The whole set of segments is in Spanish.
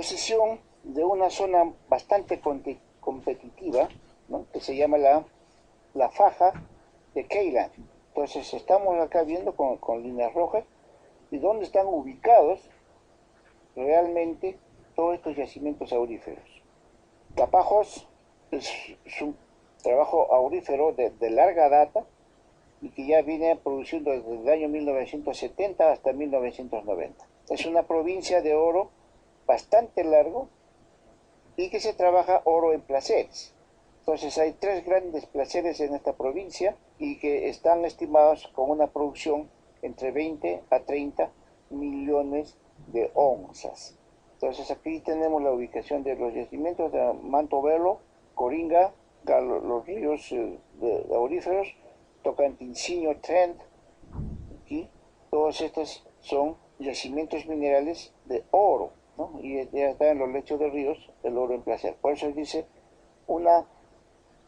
posesión de una zona bastante competitiva, ¿no? Que se llama la faja de Keiland. Entonces estamos acá viendo con líneas rojas y dónde están ubicados realmente todos estos yacimientos auríferos. Tapajos es un trabajo aurífero de larga data y que ya viene produciendo desde el año 1970 hasta 1990. Es una provincia de oro bastante largo y que se trabaja oro en placeres. Entonces hay 3 grandes placeres en esta provincia y que están estimados con una producción entre 20 a 30 millones de onzas. Entonces aquí tenemos la ubicación de los yacimientos de Manto Velo, Coringa, los ríos auríferos, Tocantincinho, Trend, y todos estos son yacimientos minerales de oro, ¿no? Y ya está en los lechos de ríos el oro en placer. Por eso dice una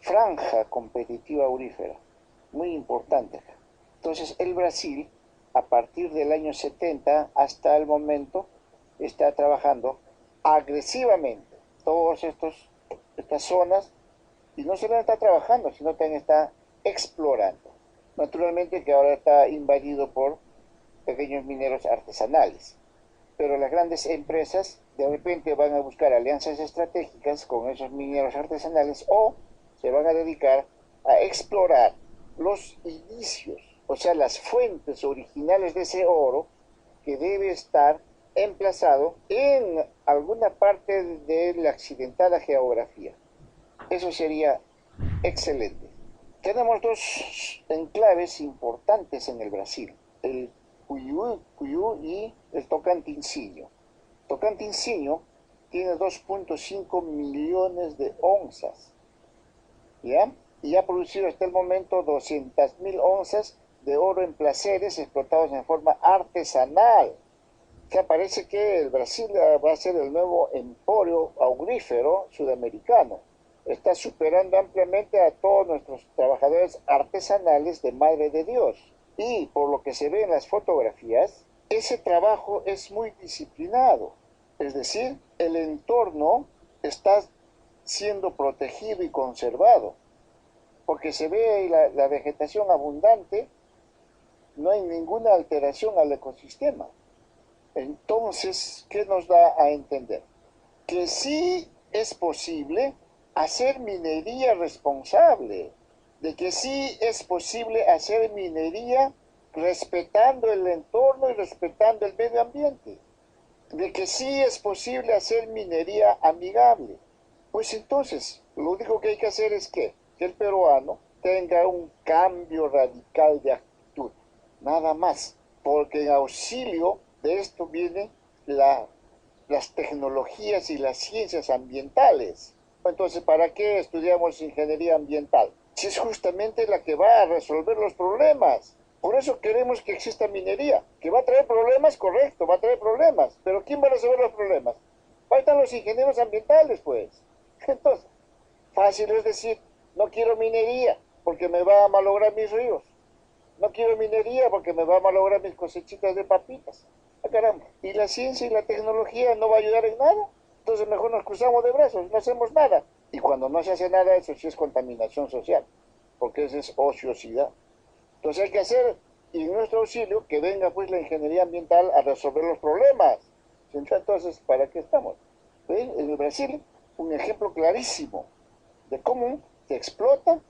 franja competitiva aurífera, muy importante. Entonces el Brasil, a partir del año 70 hasta el momento, está trabajando agresivamente todas estas zonas, y no solo está trabajando, sino también está explorando. Naturalmente que ahora está invadido por pequeños mineros artesanales, pero las grandes empresas de repente van a buscar alianzas estratégicas con esos mineros artesanales o se van a dedicar a explorar los inicios, o sea, las fuentes originales de ese oro que debe estar emplazado en alguna parte de la accidentada geografía. Eso sería excelente. Tenemos 2 enclaves importantes en el Brasil, el Cuyú y el Tocantincinho. Tocantincinho tiene 2.5 millones de onzas, ¿ya? Y ha producido hasta el momento 200.000 onzas de oro en placeres explotados en forma artesanal. O sea, parece que el Brasil va a ser el nuevo emporio aurífero sudamericano. Está superando ampliamente a todos nuestros trabajadores artesanales de Madre de Dios. Y por lo que se ve en las fotografías, ese trabajo es muy disciplinado. Es decir, el entorno está siendo protegido y conservado, porque se ve la vegetación abundante, no hay ninguna alteración al ecosistema. Entonces, ¿qué nos da a entender? Que sí es posible hacer minería responsable, de que sí es posible hacer minería respetando el entorno y respetando el medio ambiente, de que sí es posible hacer minería amigable. Pues entonces, lo único que hay que hacer es que el peruano tenga un cambio radical de actitud, nada más, porque en auxilio de esto vienen las tecnologías y las ciencias ambientales. Entonces, ¿para qué estudiamos ingeniería ambiental? Si es justamente la que va a resolver los problemas. Por eso queremos que exista minería. ¿Que va a traer problemas? Correcto, va a traer problemas. Pero ¿quién va a resolver los problemas? Ahí están los ingenieros ambientales, pues. Entonces, fácil es decir, no quiero minería porque me va a malograr mis ríos. No quiero minería porque me va a malograr mis cosechitas de papitas. Ah, caramba. Y la ciencia y la tecnología no va a ayudar en nada. Entonces mejor nos cruzamos de brazos, no hacemos nada. Y cuando no se hace nada, eso sí es contaminación social, porque eso es ociosidad. Entonces hay que hacer, y en nuestro auxilio, que venga pues la ingeniería ambiental a resolver los problemas. Entonces, ¿para qué estamos? ¿Ven? En el Brasil, un ejemplo clarísimo de cómo se explota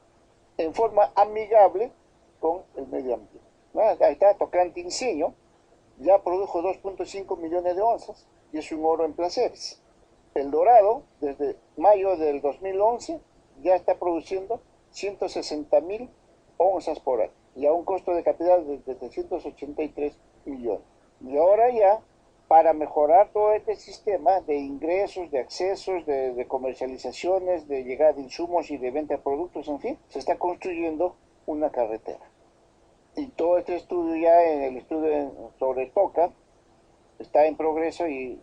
en forma amigable con el medio ambiente. Ahí está Tocantincinho, ya produjo 2.5 millones de onzas y es un oro en placeres. El Dorado, desde mayo del 2011, ya está produciendo 160.000 onzas por año y a un costo de capital de 383 millones. Y ahora ya, para mejorar todo este sistema de ingresos, de accesos, de comercializaciones, de llegada de insumos y de venta de productos, en fin, se está construyendo una carretera. Y todo este estudio ya en el estudio sobre Toca está en progreso y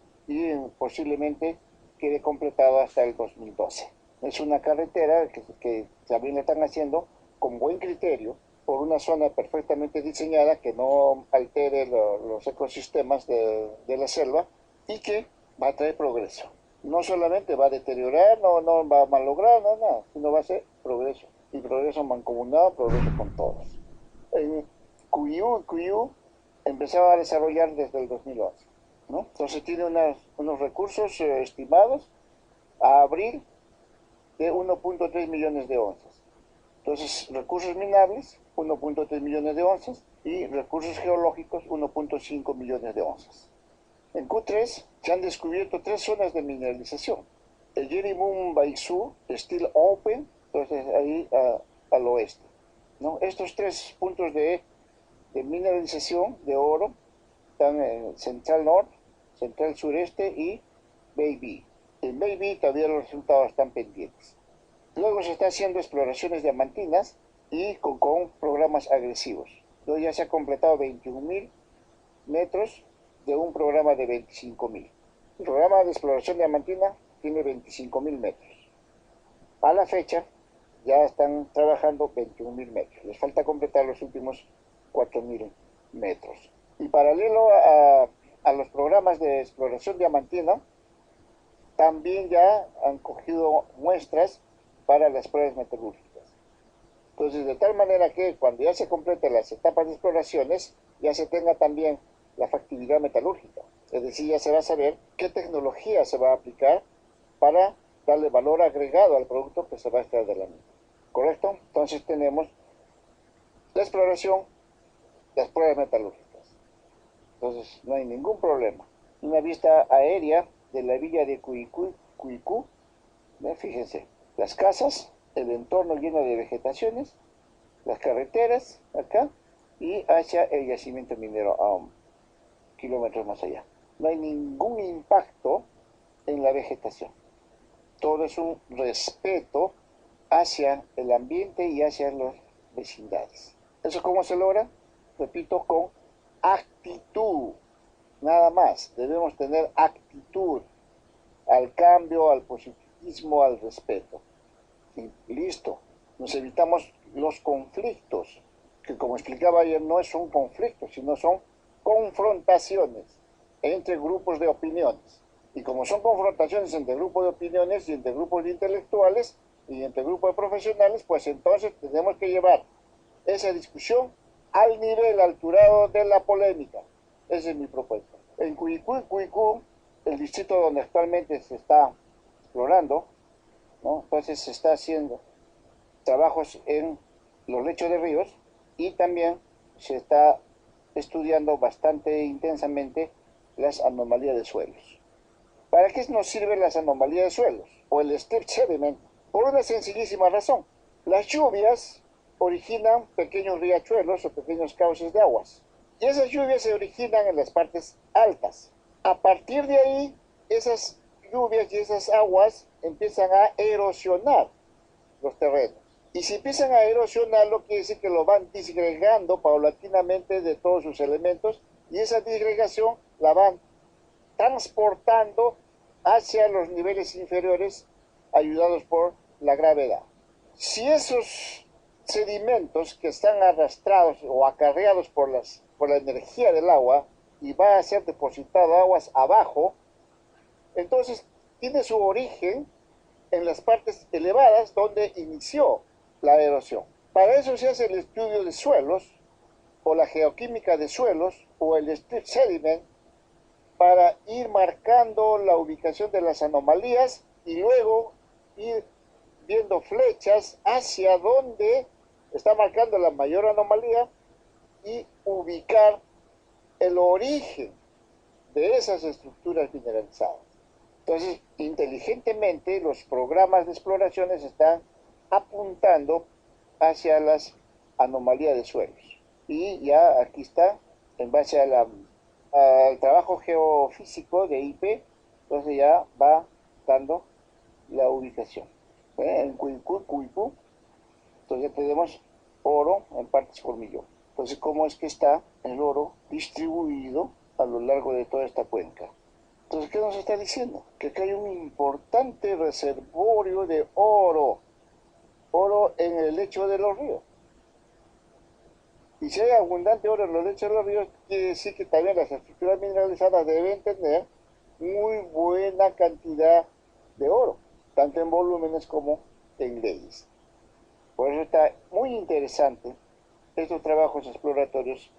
posiblemente quede completado hasta el 2012. Es una carretera que también la están haciendo con buen criterio por una zona perfectamente diseñada que no altere los ecosistemas de la selva y que va a traer progreso. No solamente va a deteriorar, no va a malograr, no, nada, sino va a ser progreso. Y progreso mancomunado, progreso con todos. En Cuyu empezaba a desarrollar desde el 2011, ¿no? Entonces tiene unos recursos estimados a abril de 1.3 millones de onzas. Entonces, recursos minables, 1.3 millones de onzas, y recursos geológicos, 1.5 millones de onzas. En Q3 se han descubierto 3 zonas de mineralización. El Yeribum Baixú, Still Open, entonces ahí al oeste, ¿no? Estos 3 puntos de mineralización de oro están en Central Norte, Central Sureste y Baby. En Baby todavía los resultados están pendientes. Luego se está haciendo exploraciones diamantinas y con programas agresivos. Entonces ya se ha completado 21.000 metros de un programa de 25.000. El programa de exploración diamantina tiene 25.000 metros. A la fecha ya están trabajando 21.000 metros. Les falta completar los últimos 4.000 metros. Y paralelo a los programas de exploración diamantina, también ya han cogido muestras para las pruebas metalúrgicas. Entonces, de tal manera que cuando ya se completen las etapas de exploraciones, ya se tenga también la factibilidad metalúrgica. Es decir, ya se va a saber qué tecnología se va a aplicar para darle valor agregado al producto que se va a extraer de la mina. ¿Correcto? Entonces tenemos la exploración, las pruebas metalúrgicas. Entonces no hay ningún problema. Una vista aérea de la villa de Cuicú, fíjense, las casas, el entorno lleno de vegetaciones, las carreteras acá y hacia el yacimiento minero a kilómetros más allá. No hay ningún impacto en la vegetación. Todo es un respeto hacia el ambiente y hacia las vecindades. ¿Eso cómo se logra? Repito, con actitud. Nada más. Debemos tener actitud al cambio, al positivismo, al respeto. Y listo. Nos evitamos los conflictos, que como explicaba ayer, no son conflictos, sino son confrontaciones entre grupos de opiniones. Y como son confrontaciones entre grupos de opiniones y entre grupos de intelectuales y entre grupos de profesionales, pues entonces tenemos que llevar esa discusión al nivel alturado de la polémica. Esa es mi propuesta. En Cuicú, el distrito donde actualmente se está explorando, ¿no? Entonces se está haciendo trabajos en los lechos de ríos y también se está estudiando bastante intensamente las anomalías de suelos. ¿Para qué nos sirven las anomalías de suelos o el strip sediment? Por una sencillísima razón. Las lluvias originan pequeños riachuelos o pequeños cauces de aguas. Y esas lluvias se originan en las partes altas. A partir de ahí, esas lluvias y esas aguas empiezan a erosionar los terrenos. Y si empiezan a erosionarlo, quiere decir que lo van disgregando paulatinamente de todos sus elementos y esa disgregación la van transportando hacia los niveles inferiores ayudados por la gravedad. Si esos sedimentos que están arrastrados o acarreados por la energía del agua y va a ser depositado aguas abajo, entonces tiene su origen en las partes elevadas donde inició la erosión. Para eso se hace el estudio de suelos o la geoquímica de suelos o el strip sediment para ir marcando la ubicación de las anomalías y luego ir viendo flechas hacia donde está marcando la mayor anomalía y ubicar el origen de esas estructuras mineralizadas. Entonces, inteligentemente, los programas de exploraciones están apuntando hacia las anomalías de suelos. Y ya aquí está, en base al trabajo geofísico de IP, entonces ya va dando la ubicación. En Cuicú, entonces ya tenemos oro en partes por millón. Entonces, ¿cómo es que está el oro distribuido a lo largo de toda esta cuenca? Entonces, ¿qué nos está diciendo? Que acá hay un importante reservorio de oro en el lecho de los ríos. Y si hay abundante oro en los lechos de los ríos, quiere decir que también las estructuras mineralizadas deben tener muy buen buena cantidad de oro, tanto en volúmenes como en leyes. Por eso está muy interesante estos trabajos exploratorios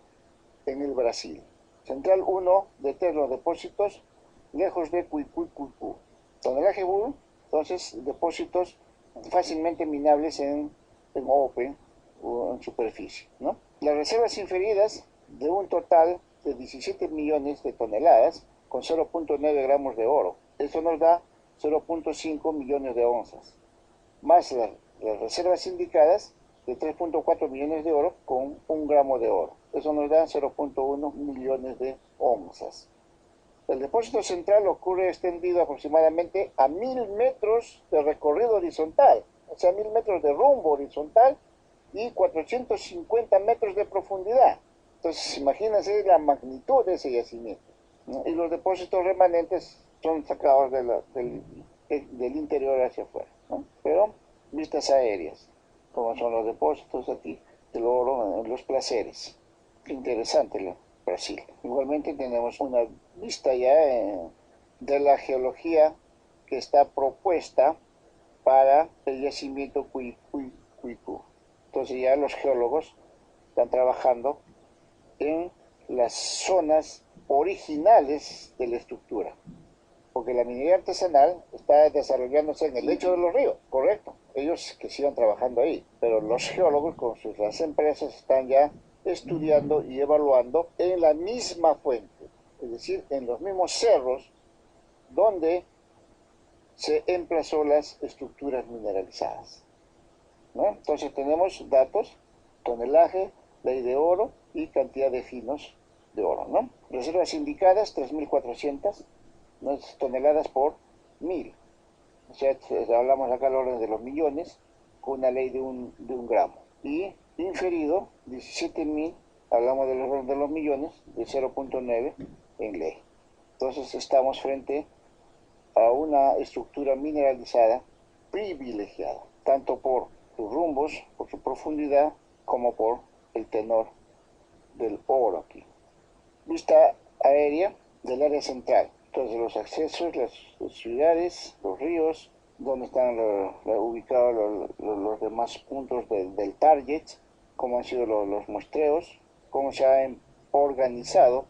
en el Brasil. Central 1 detecta los depósitos lejos de Cuicú. Tonelaje Bull, entonces depósitos fácilmente minables en open o en superficie, ¿no? Las reservas inferidas de un total de 17 millones de toneladas con 0.9 gramos de oro. Eso nos da 0.5 millones de onzas, más las reservas indicadas de 3.4 millones de oro con 1 gramo de oro. Eso nos da 0.1 millones de onzas. El depósito central ocurre extendido aproximadamente a 1000 metros de recorrido horizontal, o sea, 1000 metros de rumbo horizontal y 450 metros de profundidad. Entonces, imagínense la magnitud de ese yacimiento, ¿no? Y los depósitos remanentes son sacados del interior hacia afuera, ¿no? Pero vistas aéreas, como son los depósitos aquí del oro en los placeres. Interesante Brasil. Igualmente tenemos una vista ya de la geología que está propuesta para el yacimiento Cuicú. Entonces ya los geólogos están trabajando en las zonas originales de la estructura, porque la minería artesanal está desarrollándose en el lecho de los ríos, correcto. Ellos que sigan trabajando ahí, pero los geólogos con las empresas están ya estudiando y evaluando en la misma fuente, es decir, en los mismos cerros donde se emplazó las estructuras mineralizadas, ¿no? Entonces tenemos datos, tonelaje, ley de oro y cantidad de finos de oro, ¿no? Reservas indicadas, 3.400, ¿no? Toneladas por 1000. O sea, hablamos acá al orden de los millones, con una ley de un gramo. Y inferido, 17.000, hablamos de los millones, de 0.9 en ley. Entonces estamos frente a una estructura mineralizada privilegiada, tanto por sus rumbos, por su profundidad, como por el tenor del oro aquí. Vista aérea del área central. Entonces los accesos, las ciudades, los ríos, donde están ubicados los demás puntos del target, cómo han sido los muestreos, cómo se ha organizado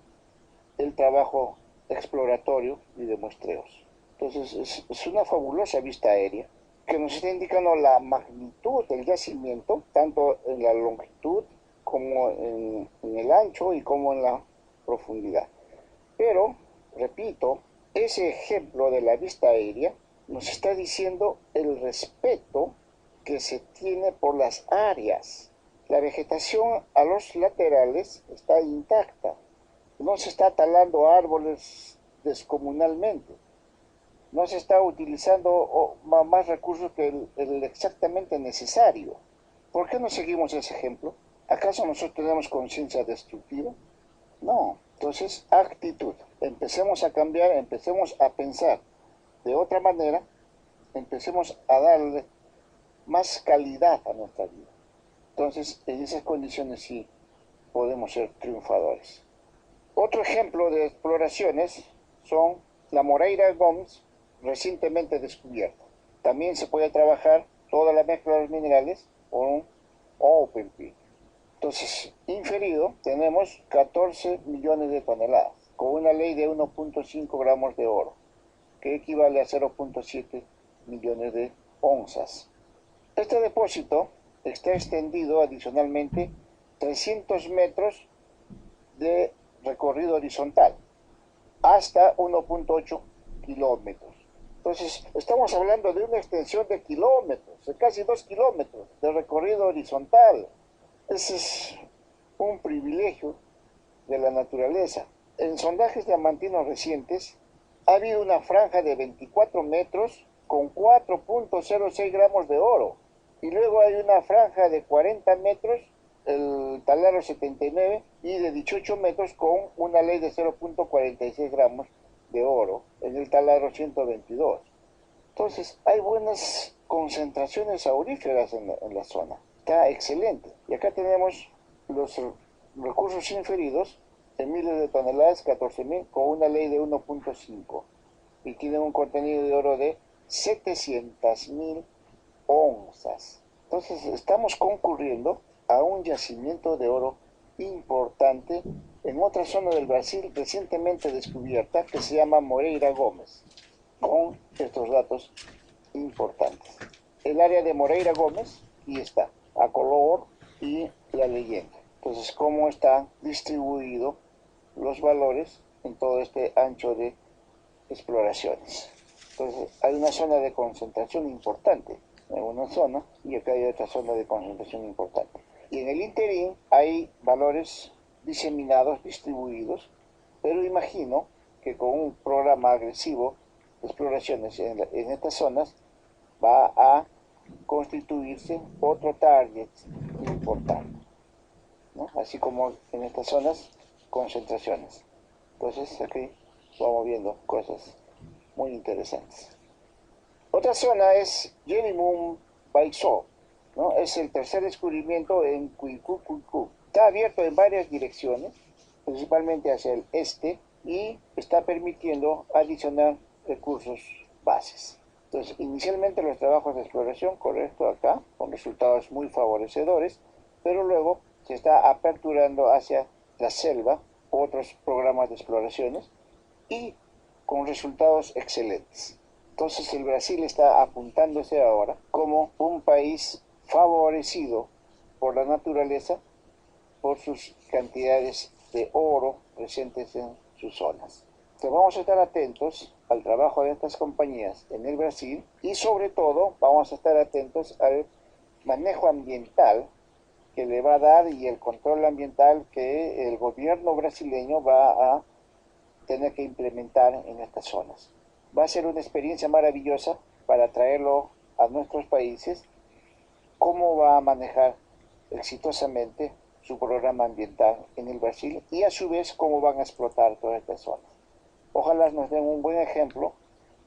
el trabajo exploratorio y de muestreos. Entonces es una fabulosa vista aérea que nos está indicando la magnitud del yacimiento, tanto en la longitud como en el ancho y como en la profundidad. Pero, repito, ese ejemplo de la vista aérea nos está diciendo el respeto que se tiene por las áreas. La vegetación a los laterales está intacta. No se está talando árboles descomunalmente. No se está utilizando más recursos que el exactamente necesario. ¿Por qué no seguimos ese ejemplo? ¿Acaso nosotros tenemos conciencia destructiva? No. Entonces, actitud. Empecemos a cambiar, empecemos a pensar de otra manera, empecemos a darle más calidad a nuestra vida. Entonces, en esas condiciones sí podemos ser triunfadores. Otro ejemplo de exploraciones son la Moreira Gomes, recientemente descubierta. También se puede trabajar toda la mezcla de los minerales con open pit. Entonces, inferido, tenemos 14 millones de toneladas, con una ley de 1.5 gramos de oro, que equivale a 0.7 millones de onzas. Este depósito está extendido adicionalmente 300 metros de recorrido horizontal, hasta 1.8 kilómetros. Entonces, estamos hablando de una extensión de kilómetros, de casi 2 kilómetros de recorrido horizontal. Ese es un privilegio de la naturaleza. En sondajes diamantinos recientes, ha habido una franja de 24 metros con 4.06 gramos de oro. Y luego hay una franja de 40 metros, el taladro 79, y de 18 metros con una ley de 0.46 gramos de oro en el taladro 122. Entonces, hay buenas concentraciones auríferas en la zona. Está excelente. Y acá tenemos los recursos inferidos en miles de toneladas, 14.000, con una ley de 1.5. y tienen un contenido de oro de 700.000 onzas. Entonces estamos concurriendo a un yacimiento de oro importante en otra zona del Brasil recientemente descubierta que se llama Moreira Gómez, con estos datos importantes. El área de Moreira Gómez, y está, a color y la leyenda. Entonces, cómo están distribuidos los valores en todo este ancho de exploraciones. Entonces, hay una zona de concentración importante en una zona y acá hay otra zona de concentración importante. Y en el interín hay valores diseminados, distribuidos, pero imagino que con un programa agresivo de exploraciones en estas zonas va a constituirse otro target importante, ¿no? Así como en estas zonas, concentraciones. Entonces aquí vamos viendo cosas muy interesantes. Otra zona es Jerimum Baixó, ¿no? Es el tercer descubrimiento en Cuicú. Está abierto en varias direcciones, principalmente hacia el este, y está permitiendo adicionar recursos bases. Entonces, inicialmente los trabajos de exploración, correcto acá, con resultados muy favorecedores, pero luego se está aperturando hacia la selva, otros programas de exploraciones, y con resultados excelentes. Entonces el Brasil está apuntándose ahora como un país favorecido por la naturaleza, por sus cantidades de oro presentes en sus zonas. Entonces vamos a estar atentos al trabajo de estas compañías en el Brasil y sobre todo vamos a estar atentos al manejo ambiental que le va a dar y el control ambiental que el gobierno brasileño va a tener que implementar en estas zonas. Va a ser una experiencia maravillosa para traerlo a nuestros países, cómo va a manejar exitosamente su programa ambiental en el Brasil y a su vez cómo van a explotar todas estas zonas. Ojalá nos den un buen ejemplo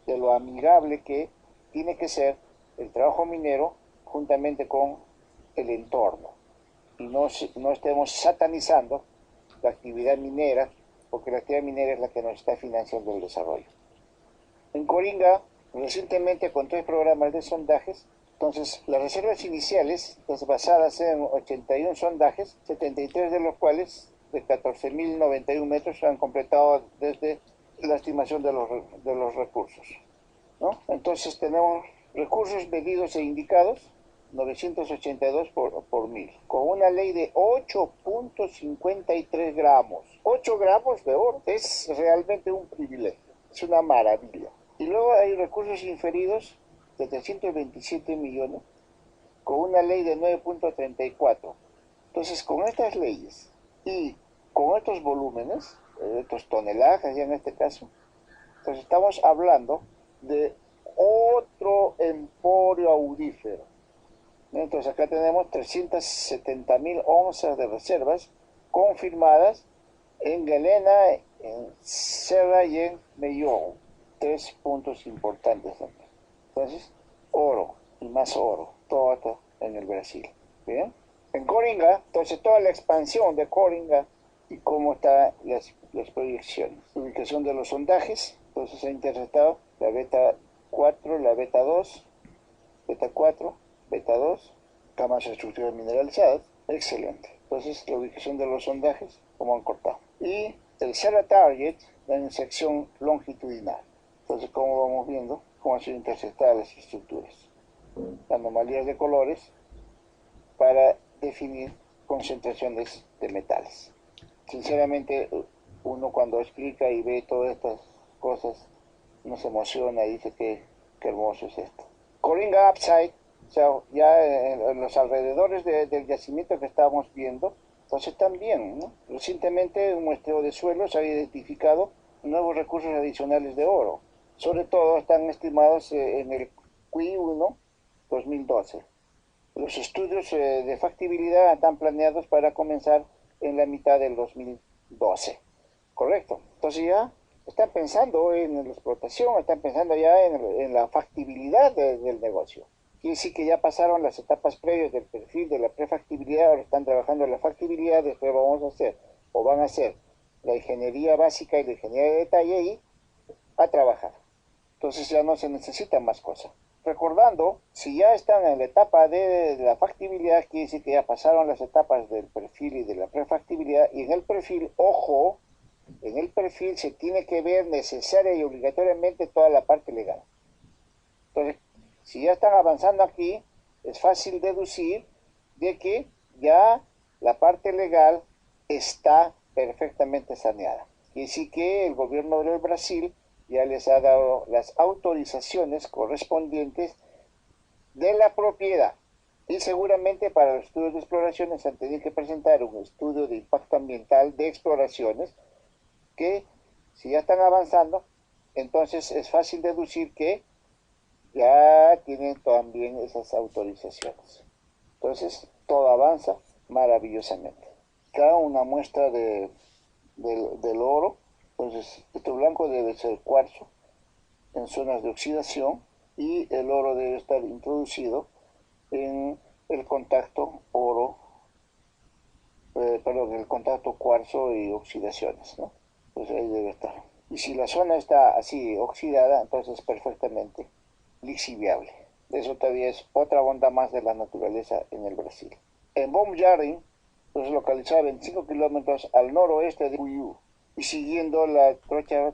de lo amigable que tiene que ser el trabajo minero juntamente con el entorno y no estemos satanizando la actividad minera, porque la actividad minera es la que nos está financiando el desarrollo. En Coringa, recientemente con 3 programas de sondajes, entonces las reservas iniciales, basadas en 81 sondajes, 73 de los cuales, de 14.091 metros, han completado desde la estimación de los recursos, ¿no? Entonces tenemos recursos medidos e indicados, 982 por 1000, con una ley de 8.53 gramos. 8 gramos de oro es realmente un privilegio, es una maravilla. Y luego hay recursos inferidos de 327 millones, con una ley de 9.34. Entonces, con estas leyes y con estos volúmenes, estos tonelajes ya en este caso, entonces estamos hablando de otro emporio aurífero. Entonces acá tenemos 370.000 onzas de reservas confirmadas en Galena, en Serra y en Mellón. 3 puntos importantes también. Entonces, oro y más oro, todo esto en el Brasil. ¿Bien? En Coringa, entonces toda la expansión de Coringa y cómo están las proyecciones. Ubicación de los sondajes, entonces se ha interceptado la beta 4, la beta 2, beta 4, beta 2, camas estructuras mineralizadas, excelente. Entonces la ubicación de los sondajes, cómo han cortado. Y el Serra Target en sección longitudinal. Entonces, como vamos viendo, cómo han sido interceptadas las estructuras. Anomalías de colores para definir concentraciones de metales. Sinceramente, uno cuando explica y ve todas estas cosas, nos emociona y dice que hermoso es esto. Coringa Upside, o sea, ya en los alrededores del yacimiento que estábamos viendo, entonces también, ¿no? Recientemente un muestreo de suelos ha identificado nuevos recursos adicionales de oro. Sobre todo están estimados en el Q1 2012. Los estudios de factibilidad están planeados para comenzar en la mitad del 2012. ¿Correcto? Entonces ya están pensando en la explotación, están pensando ya en la factibilidad del negocio. Quiere decir que ya pasaron las etapas previas del perfil de la prefactibilidad, ahora están trabajando en la factibilidad, después vamos a hacer, o van a hacer, la ingeniería básica y la ingeniería de detalle y a trabajar. Entonces ya no se necesita más cosa. Recordando, si ya están en la etapa de la factibilidad, quiere decir que ya pasaron las etapas del perfil y de la prefactibilidad, y en el perfil, ojo, en el perfil se tiene que ver necesaria y obligatoriamente toda la parte legal. Entonces, si ya están avanzando aquí, es fácil deducir de que ya la parte legal está perfectamente saneada. Quiere decir que el gobierno del Brasil ya les ha dado las autorizaciones correspondientes de la propiedad. Y seguramente para los estudios de exploraciones han tenido que presentar un estudio de impacto ambiental de exploraciones que si ya están avanzando, entonces es fácil deducir que ya tienen también esas autorizaciones. Entonces todo avanza maravillosamente. Cada una muestra del oro, entonces este blanco debe ser cuarzo en zonas de oxidación y el oro debe estar introducido en el contacto oro, perdón, el contacto cuarzo y oxidaciones, ¿no? Pues ahí debe estar. Y si la zona está así oxidada, entonces perfectamente lixiviable. Eso todavía es otra onda más de la naturaleza en el Brasil. En Bomjardim, pues localizado a 25 kilómetros al noroeste de Cuiú y siguiendo la trocha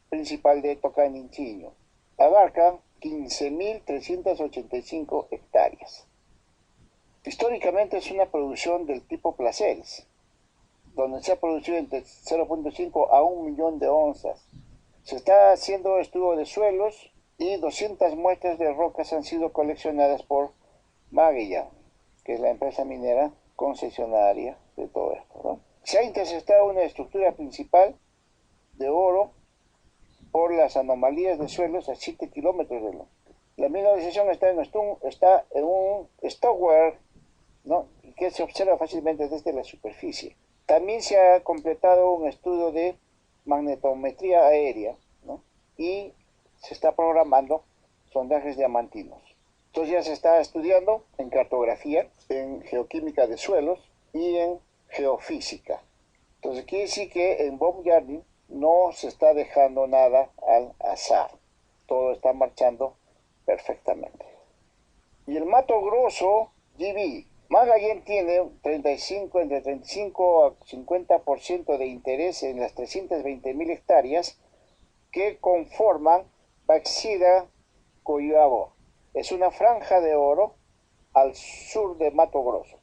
principal de Tocanincinho. Abarca 15.385 hectáreas. Históricamente es una producción del tipo placeres, donde se ha producido entre 0.5 a 1 millón de onzas. Se está haciendo estudio de suelos y 200 muestras de rocas han sido coleccionadas por Magellan, que es la empresa minera concesionaria de todo esto, ¿no? Se ha interceptado una estructura principal de oro por las anomalías de suelos a 7 kilómetros de longitud. La mineralización está en un stockware, ¿no? Que se observa fácilmente desde la superficie. También se ha completado un estudio de magnetometría aérea, ¿no? Y se está programando sondajes diamantinos. Entonces ya se está estudiando en cartografía, en geoquímica de suelos y en geofísica. Entonces quiere decir que en Bomjardim no se está dejando nada al azar. Todo está marchando perfectamente. Y el Mato Grosso, GB. Magellan tiene entre 35 a 50% de interés en las 320.000 hectáreas que conforman Baxida Coihuabo. Es una franja de oro al sur de Mato Grosso.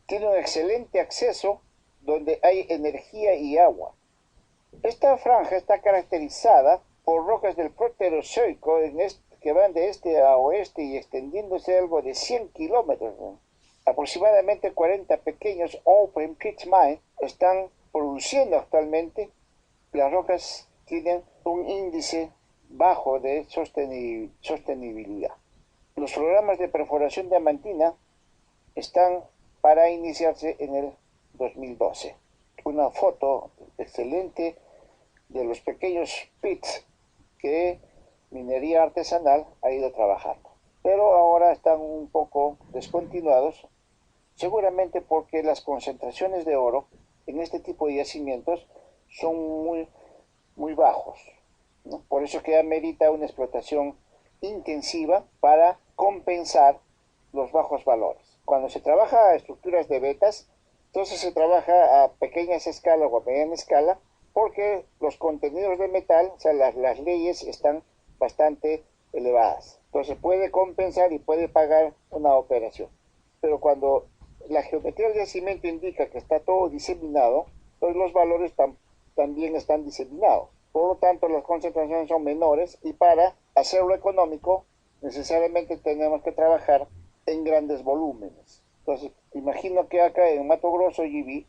Tiene un excelente acceso donde hay energía y agua. Esta franja está caracterizada por rocas del Proterozoico que van de este a oeste y extendiéndose algo de 100 kilómetros. Aproximadamente 40 pequeños open pit mines están produciendo actualmente. Las rocas tienen un índice bajo de sostenibilidad. Los programas de perforación diamantina están para iniciarse en el 2012. Una foto excelente de los pequeños pits que minería artesanal ha ido trabajando. Pero ahora están un poco descontinuados, seguramente porque las concentraciones de oro en este tipo de yacimientos son muy bajos, ¿no? Por eso que amerita una explotación intensiva para compensar los bajos valores. Cuando se trabaja a estructuras de vetas, entonces se trabaja a pequeñas escalas o a mediana escala, porque los contenidos de metal, o sea, las leyes están bastante elevadas. Entonces puede compensar y puede pagar una operación. Pero cuando la geometría del yacimiento indica que está todo diseminado, entonces los valores también están diseminados. Por lo tanto, las concentraciones son menores y para hacerlo económico necesariamente tenemos que trabajar en grandes volúmenes. Entonces, imagino que acá en Mato Grosso, GB,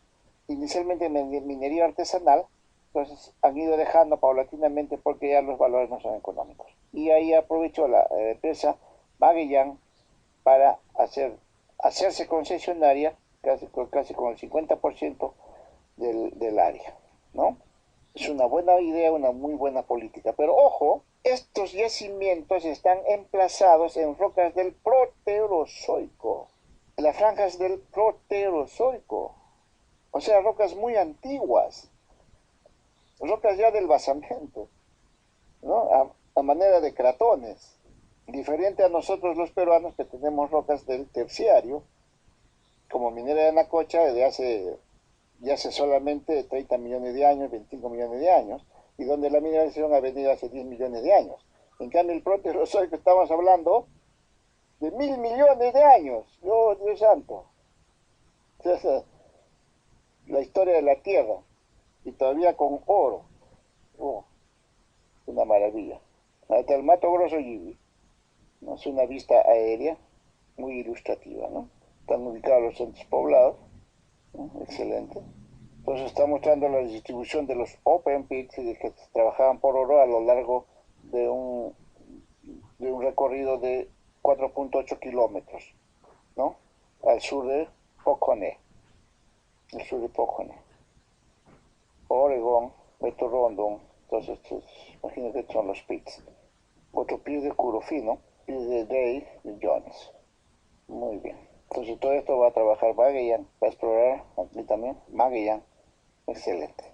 inicialmente minería artesanal, entonces han ido dejando paulatinamente porque ya los valores no son económicos. Y ahí aprovechó la empresa Magellan para hacerse concesionaria casi con el 50% del área, ¿no? Es una buena idea, una muy buena política. Pero ojo, estos yacimientos están emplazados en rocas del Proterozoico. Las franjas del Proterozoico. O sea, rocas muy antiguas. Rocas ya del basamento, ¿no? a manera de cratones, diferente a nosotros los peruanos que tenemos rocas del terciario, como minera de Anacocha ya hace solamente 30 millones de años, 25 millones de años, y donde la mineralización ha venido hace 10 millones de años. En cambio, el proterozoico que estamos hablando de 1.000 millones de años. Oh, Dios santo. Entonces, la historia de la Tierra, y todavía con oro. Oh, una maravilla. Hasta el Mato Grosso Yibi, ¿no? Es una vista aérea muy ilustrativa, ¿no? Están ubicados los centros poblados, ¿no? Excelente. Entonces está mostrando la distribución de los open pits que trabajaban por oro a lo largo de un recorrido de 4.8 kilómetros, ¿no? Al sur de Pocone, el sur de Pocone, Oregón, Beto Rondon. Entonces, imagínate, son los pits. Otro pit de Curofino, pit de Dave y Jones. Muy bien. Entonces todo esto va a trabajar Magellan, va a explorar aquí también Magellan. Excelente.